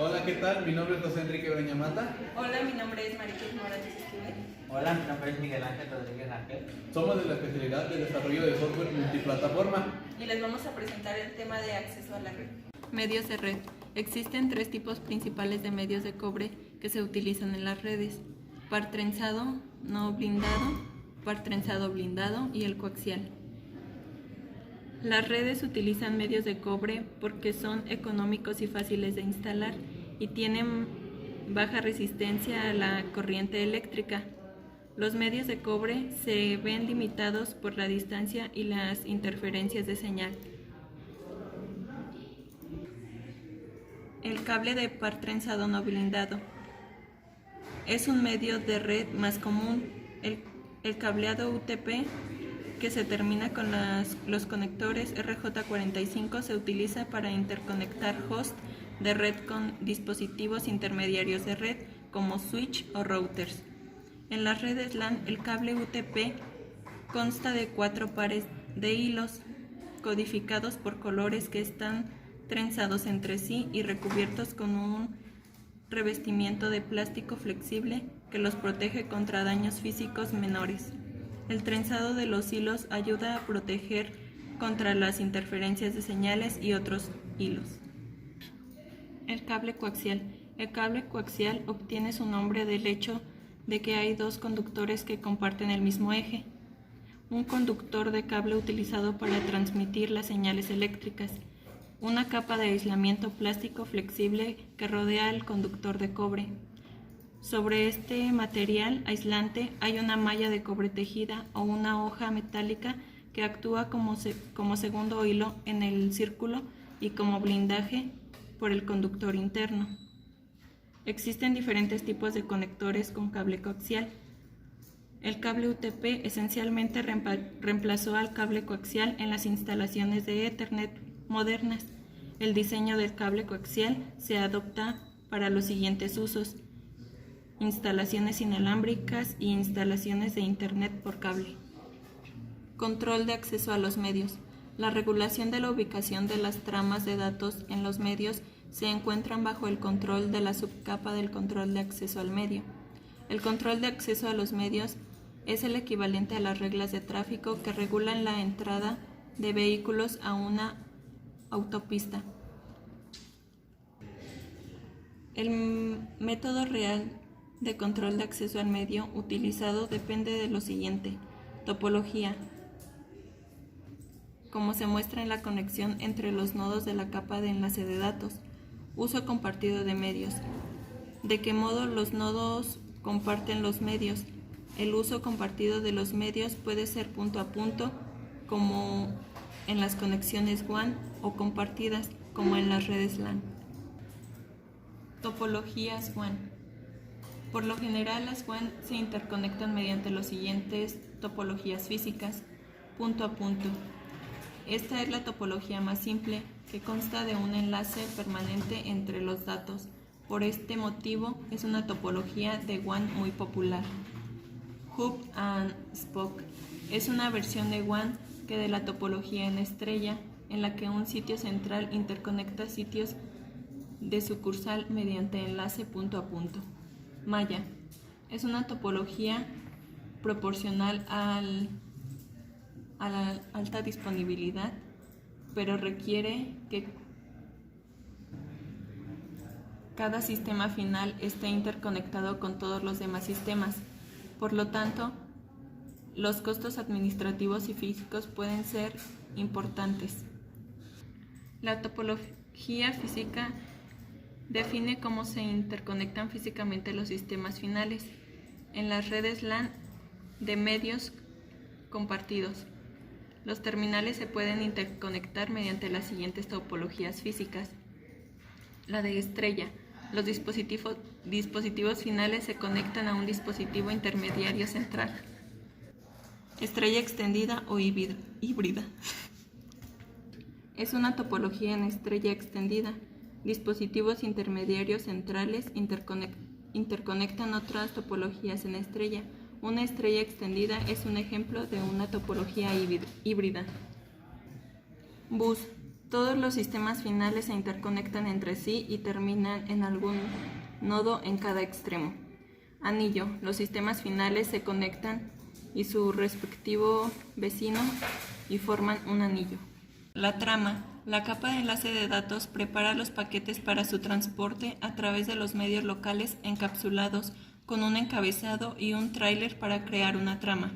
Hola, ¿qué tal? Mi nombre es José Enrique Breña Mata. Hola, mi nombre es Maricruz Morales Esquivel. Hola, mi nombre es Miguel Ángel Rodríguez Ángel. Somos de la especialidad de desarrollo de software multiplataforma. Y les vamos a presentar el tema de acceso a la red. Medios de red. Existen tres tipos principales de medios de cobre que se utilizan en las redes: par trenzado no blindado, par trenzado blindado y el coaxial. Las redes utilizan medios de cobre porque son económicos y fáciles de instalar y tienen baja resistencia a la corriente eléctrica. Los medios de cobre se ven limitados por la distancia y las interferencias de señal. El cable de par trenzado no blindado es un medio de red más común. El cableado UTP, que se termina con los conectores RJ45, se utiliza para interconectar hosts de red con dispositivos intermediarios de red como switch o routers. En las redes LAN, el cable UTP consta de 4 pares de hilos codificados por colores que están trenzados entre sí y recubiertos con un revestimiento de plástico flexible que los protege contra daños físicos menores. El trenzado de los hilos ayuda a proteger contra las interferencias de señales y otros hilos. El cable coaxial. El cable coaxial obtiene su nombre del hecho de que hay dos conductores que comparten el mismo eje. Un conductor de cable utilizado para transmitir las señales eléctricas. Una capa de aislamiento plástico flexible que rodea el conductor de cobre. Sobre este material aislante hay una malla de cobre tejida o una hoja metálica que actúa como segundo hilo en el círculo y como blindaje por el conductor interno. Existen diferentes tipos de conectores con cable coaxial. El cable UTP esencialmente reemplazó al cable coaxial en las instalaciones de Ethernet modernas. El diseño del cable coaxial se adopta para los siguientes usos: instalaciones inalámbricas y instalaciones de Internet por cable. Control de acceso a los medios. La regulación de la ubicación de las tramas de datos en los medios se encuentran bajo el control de la subcapa del control de acceso al medio. El control de acceso a los medios es el equivalente a las reglas de tráfico que regulan la entrada de vehículos a una autopista. El método real de control de acceso al medio utilizado depende de lo siguiente: topología, como se muestra en la conexión entre los nodos de la capa de enlace de datos. Uso compartido de medios. ¿De qué modo los nodos comparten los medios? El uso compartido de los medios puede ser punto a punto, como en las conexiones WAN, o compartidas, como en las redes LAN. Topologías WAN. Por lo general, las WAN se interconectan mediante las siguientes topologías físicas: punto a punto. Esta es la topología más simple, que consta de un enlace permanente entre los datos. Por este motivo, es una topología de WAN muy popular. Hub and Spoke es una versión de WAN que de la topología en estrella, en la que un sitio central interconecta sitios de sucursal mediante enlace punto a punto. Malla es una topología proporcional a la alta disponibilidad, pero requiere que cada sistema final esté interconectado con todos los demás sistemas. Por lo tanto, los costos administrativos y físicos pueden ser importantes. La topología física define cómo se interconectan físicamente los sistemas finales en las redes LAN de medios compartidos. Los terminales se pueden interconectar mediante las siguientes topologías físicas. La de estrella. Los dispositivos finales se conectan a un dispositivo intermediario central. Estrella extendida o híbrida. Es una topología en estrella extendida. Dispositivos intermediarios centrales interconectan otras topologías en estrella. Una estrella extendida es un ejemplo de una topología híbrida. Bus Todos los sistemas finales se interconectan entre sí y terminan en algún nodo en cada extremo. Anillo. Los sistemas finales se conectan y su respectivo vecino y forman un anillo. La trama. La capa de enlace de datos prepara los paquetes para su transporte a través de los medios locales encapsulados con un encabezado y un tráiler para crear una trama.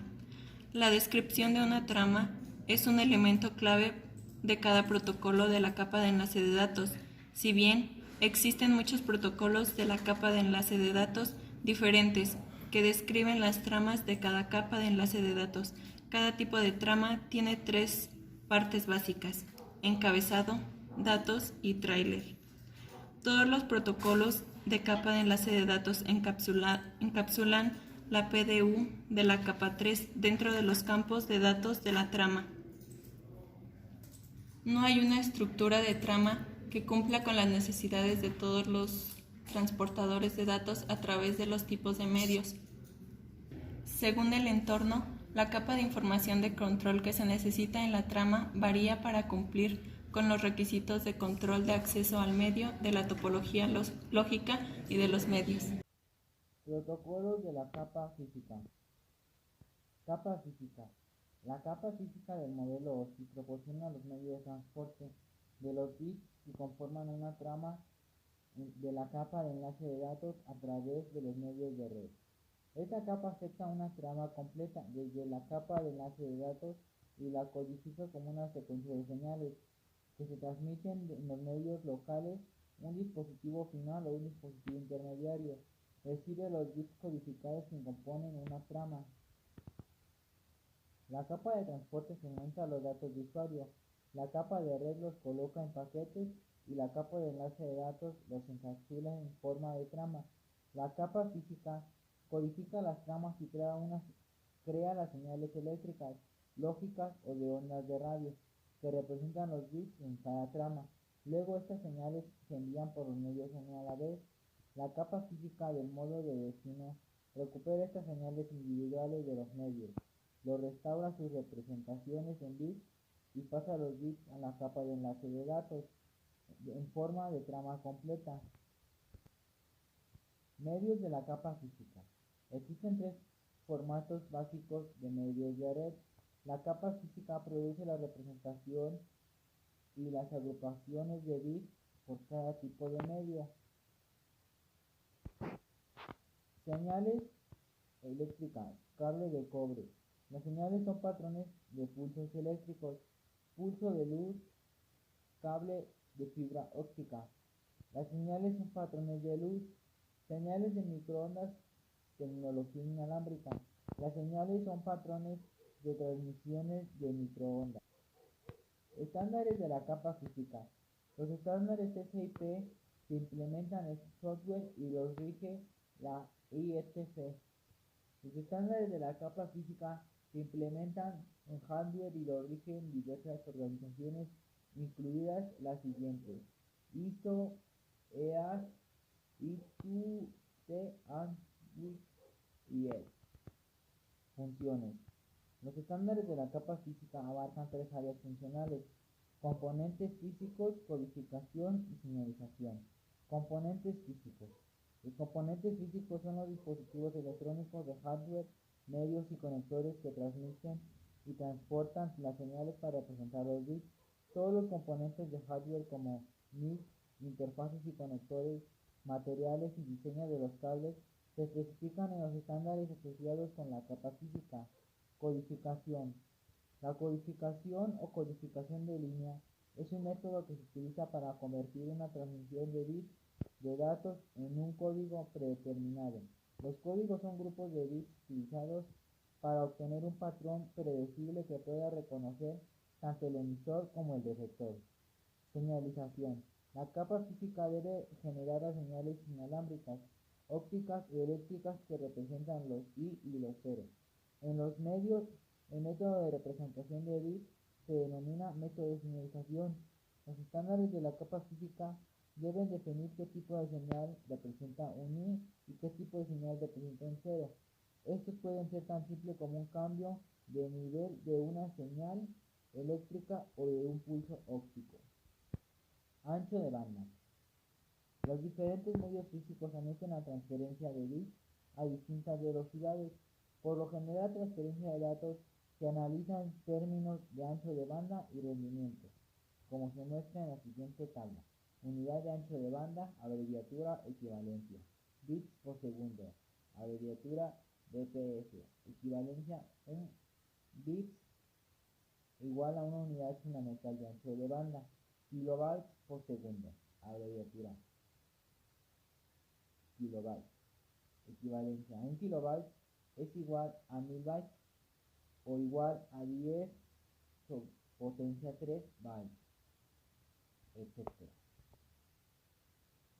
La descripción de una trama es un elemento clave de cada protocolo de la capa de enlace de datos. Si bien existen muchos protocolos de la capa de enlace de datos diferentes que describen las tramas de cada capa de enlace de datos, cada tipo de trama tiene 3 partes básicas: encabezado, datos y tráiler. Todos los protocolos de capa de enlace de datos encapsulan la PDU de la capa 3 dentro de los campos de datos de la trama. No hay una estructura de trama que cumpla con las necesidades de todos los transportadores de datos a través de los tipos de medios. Según el entorno, la capa de información de control que se necesita en la trama varía para cumplir con los requisitos de control de acceso al medio, de la topología lógica y de los medios. Protocolos de la capa física. Capa física. La capa física del modelo OSI proporciona los medios de transporte de los bits que conforman una trama de la capa de enlace de datos a través de los medios de red. Esta capa acepta una trama completa desde la capa de enlace de datos y la codifica como una secuencia de señales que se transmiten en los medios locales. Un dispositivo final o un dispositivo intermediario recibe los bits codificados que componen una trama. La capa de transporte segmenta los datos de usuario, la capa de red los coloca en paquetes y la capa de enlace de datos los encapsula en forma de trama. La capa física codifica las tramas y crea las señales eléctricas, lógicas o de ondas de radio, que representan los bits en cada trama. Luego estas señales se envían por los medios uno a la vez. La capa física del modo de destino recupera estas señales individuales de los medios, lo restaura sus representaciones en bits y pasa los bits a la capa de enlace de datos en forma de trama completa. Medios de la capa física. Existen 3 formatos básicos de medios de red. La capa física produce la representación y las agrupaciones de bits por cada tipo de medio. Señales eléctricas. Cable de cobre. Las señales son patrones de pulsos eléctricos. Pulso de luz. Cable de fibra óptica. Las señales son patrones de luz. Señales de microondas. Tecnología inalámbrica. Las señales son patrones de transmisiones de microondas. Estándares de la capa física. Los estándares SIP se implementan en software y los rige la IETF. Los estándares de la capa física se implementan en hardware y los rigen diversas organizaciones, incluidas las siguientes: ISO, EAS, ISU, ANSI y ES. Funciones. Los estándares de la capa física abarcan 3 áreas funcionales: componentes físicos, codificación y señalización. Componentes físicos. Los componentes físicos son los dispositivos electrónicos de hardware, medios y conectores que transmiten y transportan las señales para representar los bits. Todos los componentes de hardware como NIC, interfaces y conectores, materiales y diseño de los cables se especifican en los estándares asociados con la capa física. Codificación. La codificación o codificación de línea es un método que se utiliza para convertir una transmisión de bits de datos en un código predeterminado. Los códigos son grupos de bits utilizados para obtener un patrón predecible que pueda reconocer tanto el emisor como el receptor. Señalización. La capa física debe generar las señales inalámbricas, ópticas y eléctricas que representan los I y los 0. En los medios, el método de representación de bits se denomina método de señalización. Los estándares de la capa física deben definir qué tipo de señal representa un I y qué tipo de señal representa un 0. Estos pueden ser tan simples como un cambio de nivel de una señal eléctrica o de un pulso óptico. Ancho de banda. Los diferentes medios físicos someten la transferencia de bits a distintas velocidades. Por lo general, la transferencia de datos se analiza en términos de ancho de banda y rendimiento, como se muestra en la siguiente tabla. Unidad de ancho de banda, abreviatura, equivalencia. Bits por segundo, abreviatura, bps, equivalencia, un bits igual a una unidad fundamental de ancho de banda. Kilobytes por segundo, abreviatura, kilobytes, equivalencia. Un kilobyte es igual a 1000 bytes o igual a 10 potencia 3 bytes, etc.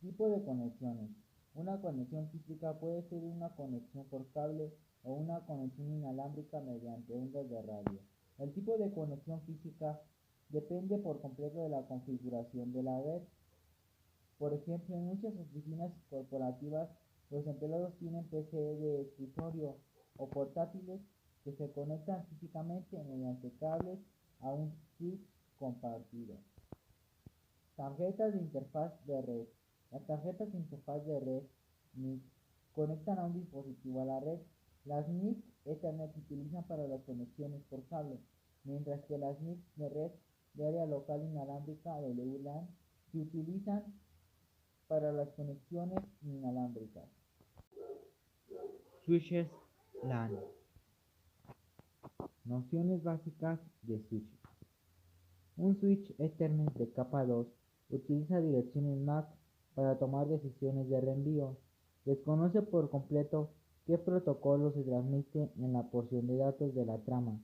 Tipo de conexiones. Una conexión física puede ser una conexión por cable o una conexión inalámbrica mediante ondas de radio. El tipo de conexión física depende por completo de la configuración de la red. Por ejemplo, en muchas oficinas corporativas, los empleados tienen PC de escritorio o portátiles que se conectan físicamente mediante cables a un switch compartido. Tarjetas de interfaz de red. Las tarjetas de interfaz de red NIC conectan a un dispositivo a la red. Las NIC Ethernet se utilizan para las conexiones por cable, mientras que las NIC de red de área local inalámbrica WLAN se utilizan para las conexiones inalámbricas. Switches LAN. Nociones básicas de switches. Un switch Ethernet de capa 2 utiliza direcciones MAC para tomar decisiones de reenvío. Desconoce por completo qué protocolo se transmite en la porción de datos de la trama.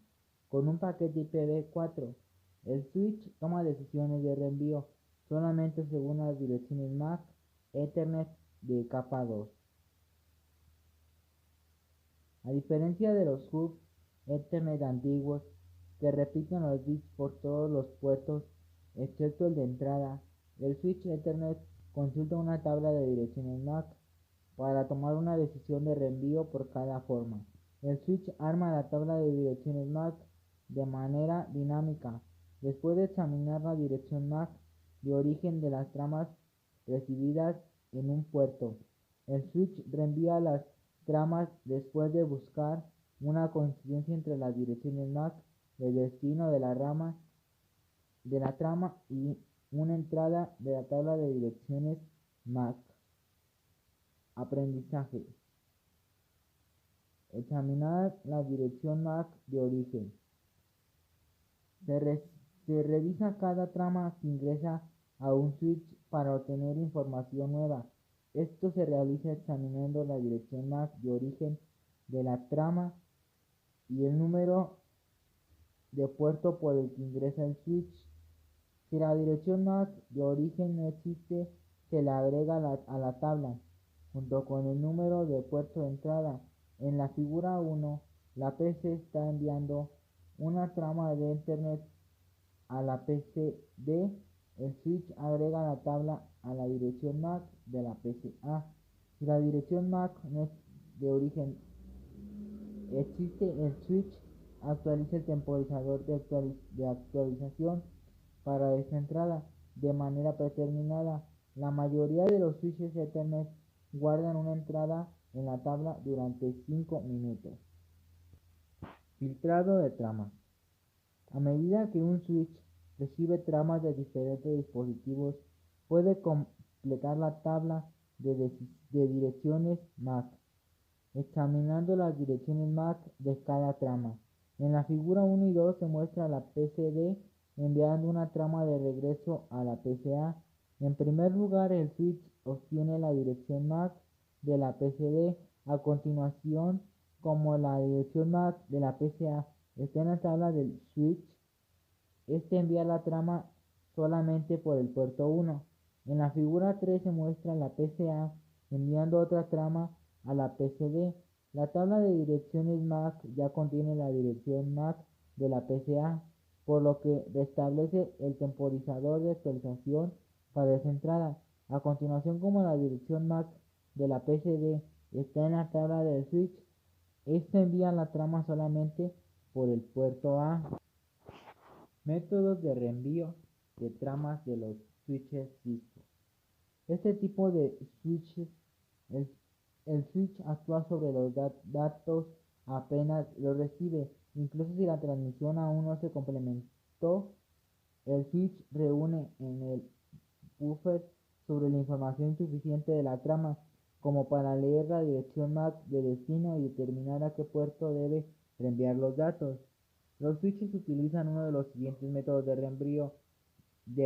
Con un paquete IPv4, el switch toma decisiones de reenvío solamente según las direcciones MAC Ethernet de capa 2. A diferencia de los hubs Ethernet antiguos que repiten los bits por todos los puertos excepto el de entrada, el switch Ethernet consulta una tabla de direcciones MAC para tomar una decisión de reenvío por cada forma. El switch arma la tabla de direcciones MAC de manera dinámica. Después de examinar la dirección MAC de origen de las tramas recibidas en un puerto, el switch reenvía las tramas después de buscar una coincidencia entre las direcciones MAC de destino de la trama y una entrada de la tabla de direcciones MAC. Aprendizaje. Examinar la dirección MAC de origen. Se revisa cada trama que ingresa a un switch para obtener información nueva. Esto se realiza examinando la dirección MAC de origen de la trama y el número de puerto por el que ingresa el switch. Si la dirección MAC de origen no existe, se la agrega a la tabla, junto con el número de puerto de entrada. En la figura 1, la PC está enviando una trama de Ethernet a la PCD. El switch agrega la tabla a la dirección MAC de la PCA. Si la dirección MAC no es de origen existe, el switch actualiza el temporizador de actualización para esta entrada de manera predeterminada. La mayoría de los switches Ethernet guardan una entrada en la tabla durante 5 minutos. Filtrado de tramas. A medida que un switch recibe tramas de diferentes dispositivos, puede completar la tabla de direcciones MAC, examinando las direcciones MAC de cada trama. En la figura 1 y 2 se muestra la PCD enviando una trama de regreso a la PCA. En primer lugar, el switch obtiene la dirección MAC de la PCD. A continuación, como la dirección MAC de la PCA está en la tabla del switch, este envía la trama solamente por el puerto 1. En la figura 3 se muestra la PCA enviando otra trama a la PCD. La tabla de direcciones MAC ya contiene la dirección MAC de la PCA, por lo que restablece el temporizador de actualización para esa entrada. A continuación, como la dirección MAC de la PCD está en la tabla del switch, este envía la trama solamente por el puerto A. Métodos de reenvío de tramas de los switches Cisco. Este tipo de switches, el, el switch actúa sobre los datos apenas los recibe, incluso si la transmisión aún no se complementó. El switch reúne en el buffer sobre la información suficiente de la trama como para leer la dirección MAC de destino y determinar a qué puerto debe reenviar los datos. Los switches utilizan uno de los siguientes métodos de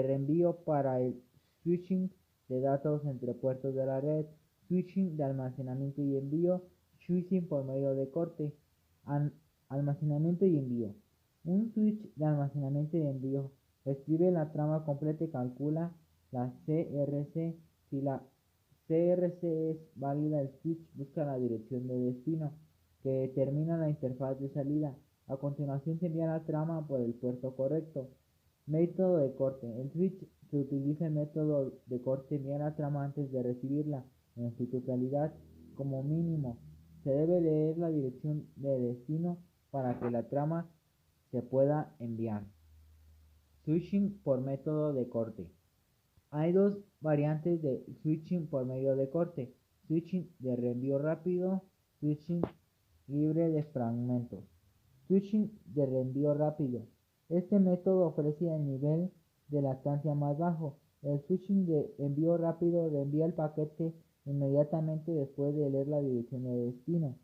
reenvío para el switching de datos entre puertos de la red: switching de almacenamiento y envío, switching por medio de corte. Almacenamiento y envío. Un switch de almacenamiento y envío escribe la trama completa y calcula la CRC. Si la CRC es válida, el switch busca la dirección de destino, que determina la interfaz de salida. A continuación se envía la trama por el puerto correcto. Método de corte. El switch que utiliza el método de corte envía la trama antes de recibirla en su totalidad. Como mínimo, se debe leer la dirección de destino para que la trama se pueda enviar. Switching por método de corte. Hay dos variantes de switching por medio de corte: switching de reenvío rápido, switching libre de fragmentos. Switching de reenvío rápido. Este método ofrece el nivel de latencia más bajo. El switching de envío rápido reenvía el paquete inmediatamente después de leer la dirección de destino.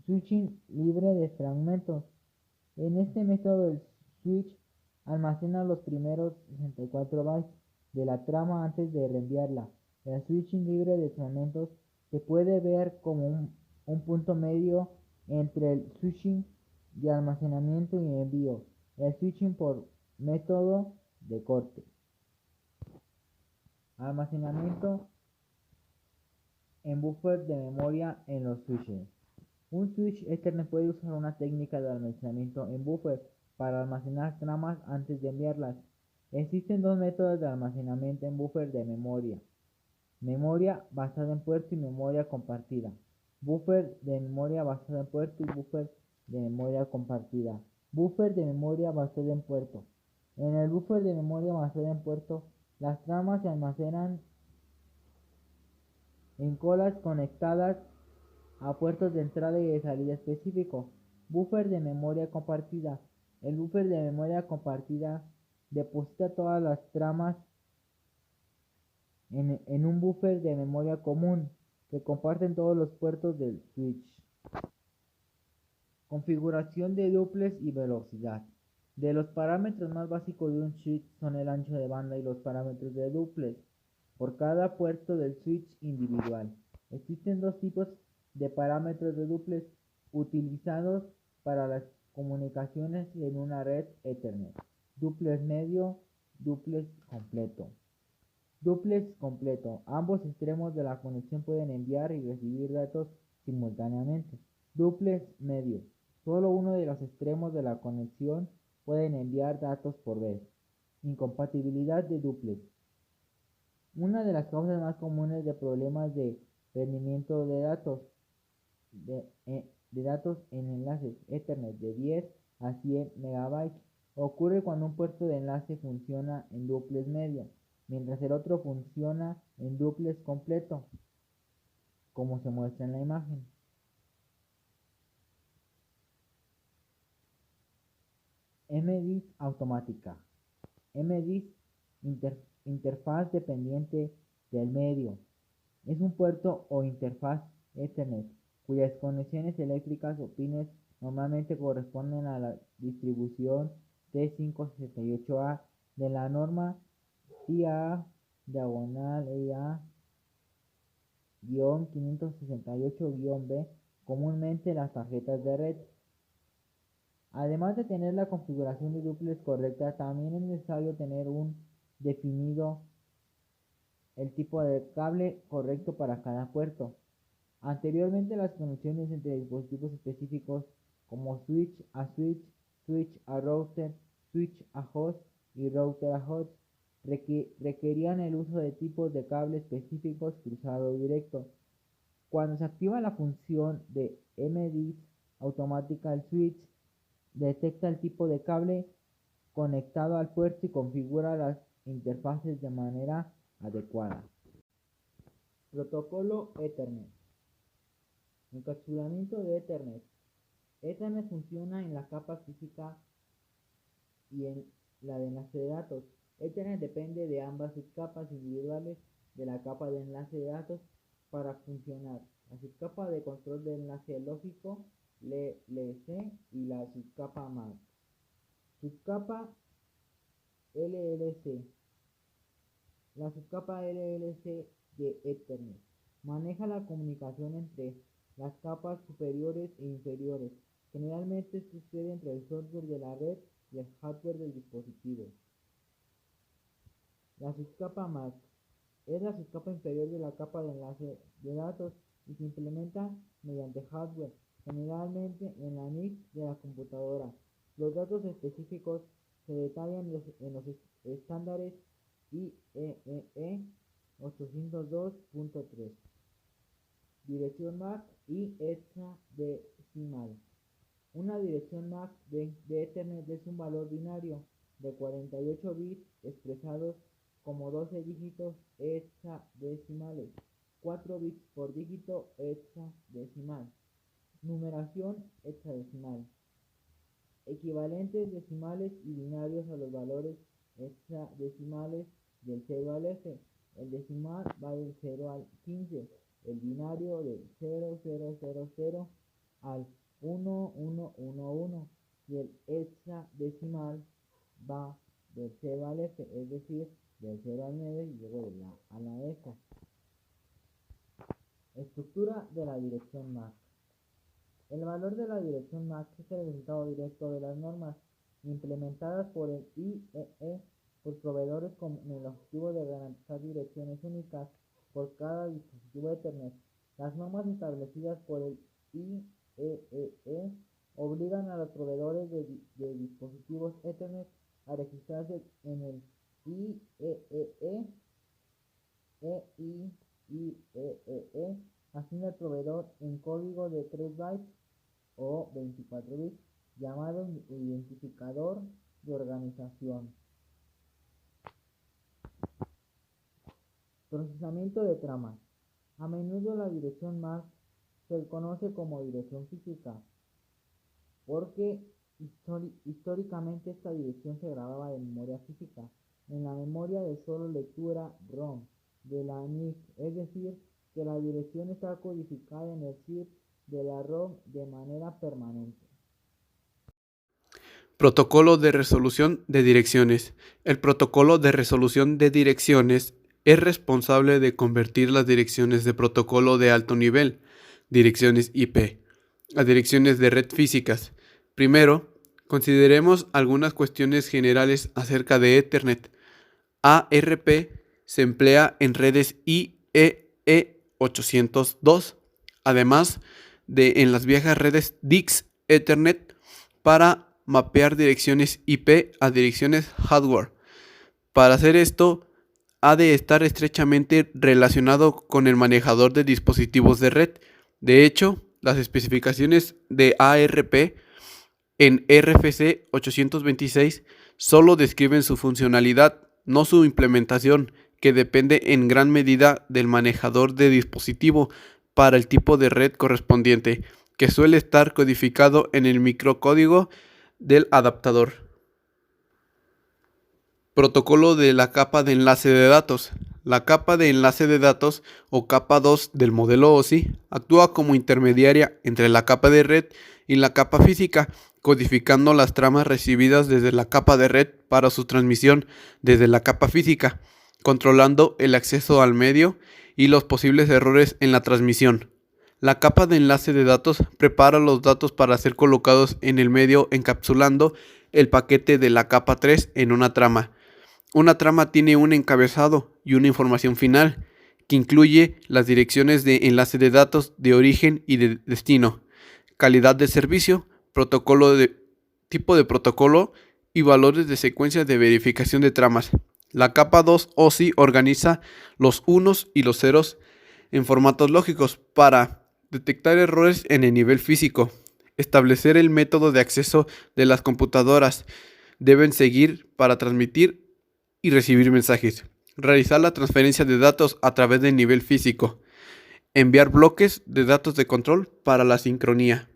Switching libre de fragmentos. En este método el switch almacena los primeros 64 bytes de la trama antes de reenviarla. El switching libre de fragmentos se puede ver como un punto medio entre el switching de almacenamiento y envío. El switching por método de corte. Almacenamiento en buffer de memoria en los switches. Un switch Ethernet puede usar una técnica de almacenamiento en buffer para almacenar tramas antes de enviarlas. Existen dos métodos de almacenamiento en buffer de memoria: memoria basada en puerto y memoria compartida. Buffer de memoria basada en puerto y buffer de memoria compartida. Buffer de memoria basada en puerto. En el buffer de memoria basada en puerto, las tramas se almacenan en colas conectadas a puertos de entrada y de salida específicos. Buffer de memoria compartida. El buffer de memoria compartida deposita todas las tramas en un buffer de memoria común que comparten todos los puertos del switch. Configuración de duplex y velocidad. De los parámetros más básicos de un switch son el ancho de banda y los parámetros de duplex por cada puerto del switch individual. Existen dos tipos de parámetros de duplex utilizados para las comunicaciones en una red Ethernet: duplex medio, duplex completo. Duplex completo. Ambos extremos de la conexión pueden enviar y recibir datos simultáneamente. Duplex medio. Solo uno de los extremos de la conexión pueden enviar datos por vez. Incompatibilidad de duplex. Una de las causas más comunes de problemas de rendimiento de datos en enlaces Ethernet de 10 a 100 MB ocurre cuando un puerto de enlace funciona en duplex medio, mientras el otro funciona en duplex completo, como se muestra en la imagen. MDIS automática. MDIS, interfaz dependiente del medio. Es un puerto o interfaz Ethernet cuyas conexiones eléctricas o pines normalmente corresponden a la distribución T568A de la norma IA/EA-568-B, comúnmente las tarjetas de red. Además de tener la configuración de duplex correcta, también es necesario tener definido el tipo de cable correcto para cada puerto. Anteriormente, las conexiones entre dispositivos específicos como switch a switch, switch a router, switch a host y router a host requerían el uso de tipos de cable específicos cruzado o directo. Cuando se activa la función de MDIS automática, el switch detecta el tipo de cable conectado al puerto y configura las interfaces de manera adecuada. Protocolo Ethernet. Encapsulamiento de Ethernet. Ethernet funciona en la capa física y en la de enlace de datos. Ethernet depende de ambas subcapas individuales de la capa de enlace de datos para funcionar. La subcapa de control de enlace lógico, LLC, y la subcapa MAC. Subcapa LLC. La subcapa LLC de Ethernet maneja la comunicación entre las capas superiores e inferiores. Generalmente sucede entre el software de la red y el hardware del dispositivo. La subcapa MAC es la subcapa inferior de la capa de enlace de datos y se implementa mediante hardware, generalmente en la NIC de la computadora. Los datos específicos se detallan en los estándares IEEE 802.3. Dirección MAC y hexadecimal. Una dirección MAC de Ethernet es un valor binario de 48 bits expresados como 12 dígitos hexadecimales, 4 bits por dígito hexadecimal. Numeración hexadecimal. Equivalentes decimales y binarios a los valores hexadecimales del 0 al F. El decimal va del 0 al 15, el binario del 0000 al 1111 y el hexadecimal va del 0 al F, es decir, del 0 al 9 y luego de la a la F. Estructura de la dirección MAC. El valor de la dirección MAC es el resultado directo de las normas implementadas por el IEEE por proveedores con el objetivo de garantizar direcciones únicas por cada dispositivo Ethernet. Las normas establecidas por el IEEE obligan a los proveedores de dispositivos Ethernet a registrarse en el IEEE asigna al proveedor en código de 3 bytes o 24 bits llamado identificador de organización. Procesamiento de tramas. A menudo la dirección MAC se conoce como dirección física porque históricamente esta dirección se grababa en memoria física, en la memoria de solo lectura ROM de la NIC, es decir, que la dirección está codificada en el chip de la ROM de manera permanente. Protocolo de resolución de direcciones. El protocolo de resolución de direcciones es responsable de convertir las direcciones de protocolo de alto nivel, direcciones IP, a direcciones de red físicas. Primero, consideremos algunas cuestiones generales acerca de Ethernet. ARP se emplea en redes IEEE 802, además de en las viejas redes DICS Ethernet para mapear direcciones IP a direcciones hardware. Para hacer esto, ha de estar estrechamente relacionado con el manejador de dispositivos de red. De hecho, las especificaciones de ARP en RFC 826 solo describen su funcionalidad, no su implementación, que depende en gran medida del manejador de dispositivo para el tipo de red correspondiente, que suele estar codificado en el microcódigo del adaptador. Protocolo de la capa de enlace de datos. La capa de enlace de datos o capa 2 del modelo OSI actúa como intermediaria entre la capa de red y la capa física, codificando las tramas recibidas desde la capa de red para su transmisión desde la capa física, controlando el acceso al medio y los posibles errores en la transmisión. La capa de enlace de datos prepara los datos para ser colocados en el medio encapsulando el paquete de la capa 3 en una trama. Una trama tiene un encabezado y una información final, que incluye las direcciones de enlace de datos de origen y de destino, calidad de servicio, tipo de protocolo y valores de secuencia de verificación de tramas. La capa 2 OSI organiza los unos y los ceros en formatos lógicos para detectar errores en el nivel físico, establecer el método de acceso de las computadoras deben seguir para transmitir y recibir mensajes. Realizar la transferencia de datos a través del nivel físico. Enviar bloques de datos de control para la sincronía.